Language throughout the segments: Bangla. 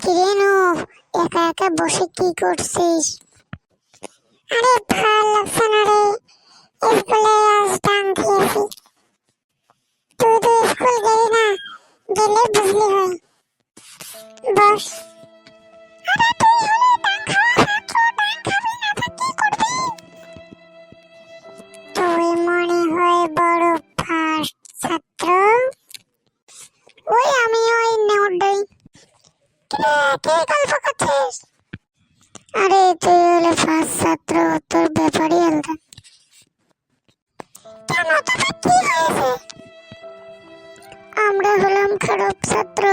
কিরেনু, একা একা বসে কি করছিস? আরে ভাল লাগছে না রে, স্কুলে আজ ডাং খেয়েছি। তুই তো স্কুল গেলি না, গেলে বুঝলি হয়। বস। আরে তুই হলে ডাং খাওয়া ছাত্র, ডাং খাবি না তো কি করবি? তুই মনে হয় বড় ফার্স্ট ছাত্র। ওই আমি ওই নেউডাই। কে গল্প করছিস? আরে তুই হলে ফার্স্ট ছাত্র, তোর ব্যাপারই আলাদা। কেন, তবে কি হয়েছে? আমরা হলাম খারাপ ছাত্র,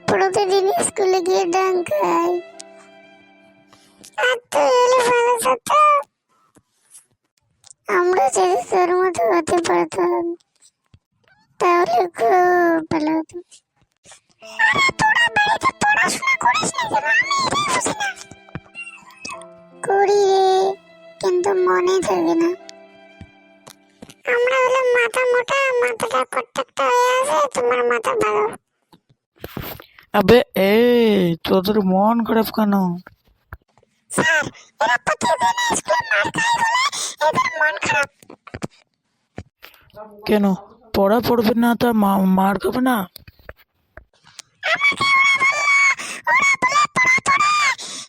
প্রতিদিন স্কুলে গিয়ে ডাং খাই। আর তুই হলে ভালো ছাত্র। আমরা যদি তোর মতো হতে পারতাম তাহলে খুব ভালো হতো। আরে তোরা বাড়িতে পড়াশোনা করিস না কেন? আমি এটাই বুঝি না। করি রে, কিন্তু মনে থাকে না। আমরা হলাম মাথা মোটা, মাথাটা কট্টাকটা হয়ে আছে, তোমার মাথা ভালো। আবে তোদের মন খারাপ কেন? স্যার, এরা প্রতিদিন স্কুলে মার খায় বলে এদের মন খারাপ। কেন, পড়া পড়বে না তা মার খাবে না? আমাকে ওরা বলে পড়া পড়ে,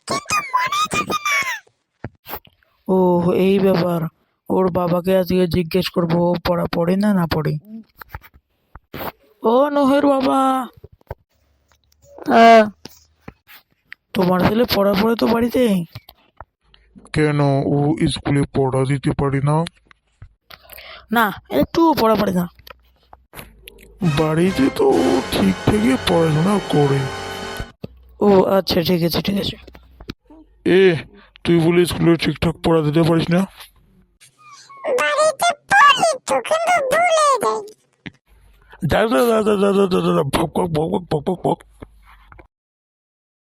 কিন্তু মনে থাকে না। ও, এই ব্যাপার। ওর বাবাকে আজকে জিজ্ঞেস করবো ও পড়া পড়ে না না পড়ে। ও নোহের বাবা, তোমার ছেলে পড়া পড়ে তো বাড়িতে? কেন, ও স্কুলে পড়া দিতে পারি না? না, একটু পড়া পড়ে না। বাড়িতে তো ও ঠিকঠাকই পড়াশোনা করে। ও আচ্ছা, ঠিক আছে ঠিক আছে। এ, তুই বলে স্কুলে ঠিকঠাক পড়া দিতে পারিস না? বাড়িতে পড়ি তো, কিন্তু ভুলে যাই। দাদা দাদা দাদা দাদা ভক ভক ভক ভক ভক ভক ভক।